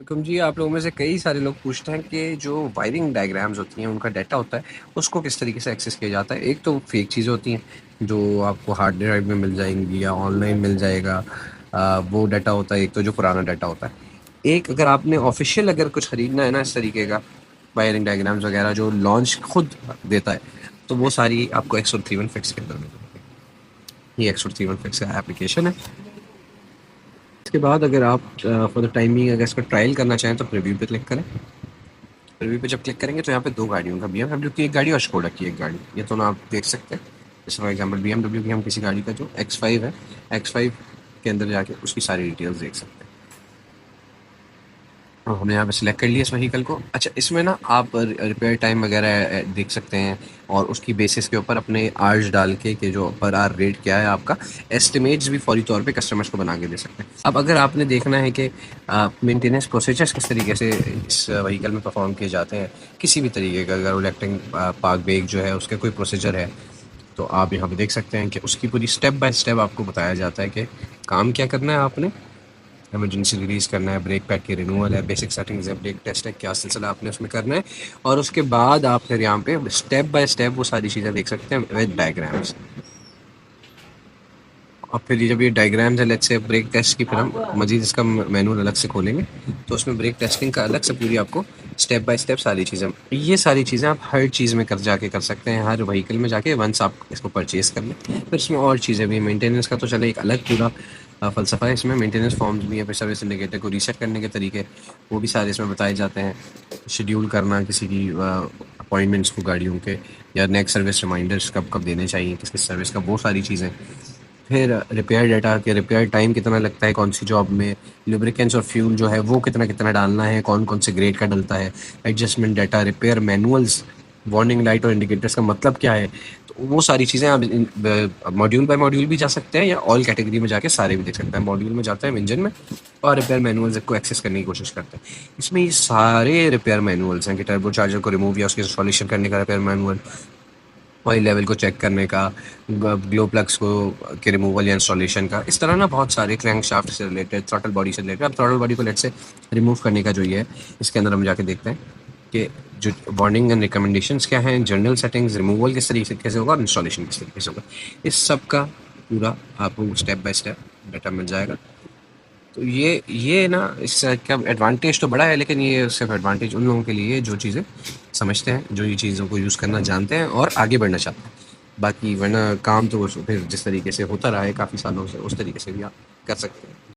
हुकम जी, आप लोगों में से कई सारे लोग पूछते हैं कि जो वायरिंग डायग्राम्स होती हैं, उनका डाटा होता है, उसको किस तरीके से एक्सेस किया जाता है। एक तो फेक चीज़ें होती हैं, जो आपको हार्ड ड्राइव में मिल जाएँगी या ऑनलाइन मिल जाएगा। वो डाटा होता है एक तो जो पुराना डाटा होता है। एक अगर आपने ऑफ़िशियल अगर कुछ खरीदना है ना इस तरीके का, वायरिंग डायग्राम्स वगैरह जो लॉन्च खुद देता है, तो वो सारी आपको X31 फिक्स के अंदर मिलेगी। ये X31 फिक्स का एप्लीकेशन है। इसके बाद अगर आप फॉर द टाइम बिंग अगर इसका ट्रायल करना चाहें तो प्रीव्यू पे क्लिक करें। रिव्यू पे जब क्लिक करेंगे तो यहाँ पे दो गाड़ियों का BMW की एक गाड़ी और Škoda की एक गाड़ी, ये दोनों आप देख सकते हैं। जैसे फॉर एग्जांपल BMW की हम किसी गाड़ी का जो X5 है, X5 के अंदर जाके उसकी सारी डिटेल्स देख सकते हैं। और हमने यहाँ पे सिलेक्ट कर लिया इस व्हीकल को। अच्छा, इसमें ना आप रिपेयर टाइम वगैरह देख सकते हैं और उसकी बेसिस के ऊपर अपने आर्ज डाल के कि जो पर आर रेट क्या है आपका, एस्टिमेट्स भी फौरी तौर पे कस्टमर्स को बना के दे सकते हैं। अब अगर आपने देखना है कि मेंटेनेंस प्रोसीजर्स किस तरीके से इस व्हीकल में परफॉर्म किए जाते हैं, किसी भी तरीके का अगर इलेक्ट्रिक पार्क बेग जो है उसके कोई प्रोसीजर है, तो आप यहाँ पे देख सकते हैं कि उसकी पूरी स्टेप बाय स्टेप आपको बताया जाता है कि काम क्या करना है आपने। इमरजेंसी रिलीज़ करना है, ब्रेक पैड की रिन्यूअल है, बेसिक सेटिंग्स है, ब्रेक टेस्ट है, क्या सिलसिला आपने उसमें करना है। और उसके बाद आप फिर यहाँ पे स्टेप बाय स्टेप वो सारी चीज़ें देख सकते हैं विद डायग्राम्स। और फिर ये जब ये डायग्राम्स है, लेट्स से ब्रेक टेस्ट की, फिर हम मजीद इसका मैनुअल अलग से खोलेंगे तो उसमें ब्रेक टेस्टिंग का अलग से पूरी आपको स्टेप बाय स्टेप सारी चीज़ें, ये सारी चीज़ें आप हर चीज़ में कर जाके कर सकते हैं, हर व्हीकल में जाके वंस आप इसको परचेज कर लें। फिर इसमें और चीज़ें भी, मेंटेनेंस का तो चले एक अलग पूरा फ़लसफ़ा है इसमें, मेंटेनेंस फॉर्म्स भी हैं, फिर सर्विस इंडिकेटर को रीसेट करने के तरीके वो भी सारे इसमें बताए जाते हैं। शेड्यूल करना किसी की अपॉइंटमेंट्स को गाड़ियों के, या नेक्स्ट सर्विस रिमाइंडर्स कब कब देने चाहिए, किस किस सर्विस का, वो सारी चीज़ें। फिर रिपेयर डाटा के रिपेयर टाइम कितना लगता है कौन सी जॉब में, लुब्रिकेंट्स और फ्यूल जो है वो कितना कितना डालना है, कौन कौन से ग्रेड का डलता है, adjustment data, repair manuals, warning light और इंडिकेटर्स का मतलब क्या है। तो वो सारी चीज़ें आप मॉड्यूल बाय मॉड्यूल भी जा सकते हैं या ऑल कैटेगरी में जाके सारे भी देख सकते हैं। मॉड्यूल में जाते हैं इंजन में और रिपेयर मैनुअल्स को एक्सेस करने की कोशिश करते हैं। इसमें ये सारे रिपेयर मैनुअल्स हैं कि टर्बो चार्जर को रिमूव या उसकी इंस्टॉलेशन करने का रिपेयर मैनुअल, ऑयल लेवल को चेक करने का, ग्लो प्लग्स को के रिमूवल या इंस्टॉलेशन का, इस तरह ना बहुत सारे क्रैंक शाफ्ट से रिलेटेड, थ्रॉटल बॉडी से रिलेटेड। अब थ्रॉटल बॉडी को लेट से रिमूव करने का जो ये है, इसके अंदर हम जाके देखते हैं कि जो वार्निंग एंड रिकमेंडेशंस क्या हैं, जनरल सेटिंग्स, रिमूवल किस तरीके से होगा और इंस्टॉलेशन किस तरीके से होगा, इस सब का पूरा आपको स्टेप बाय स्टेप डाटा मिल जाएगा। तो ये ना इसका एडवांटेज तो बड़ा है, लेकिन ये सिर्फ एडवांटेज उन लोगों के लिए है जो चीज़ें समझते हैं, जो ये चीज़ों को यूज़ करना जानते हैं और आगे बढ़ना चाहते हैं। बाकी वरना काम तो फिर जिस तरीके से होता रहा है काफ़ी सालों से, उस तरीके से भी आप कर सकते हैं।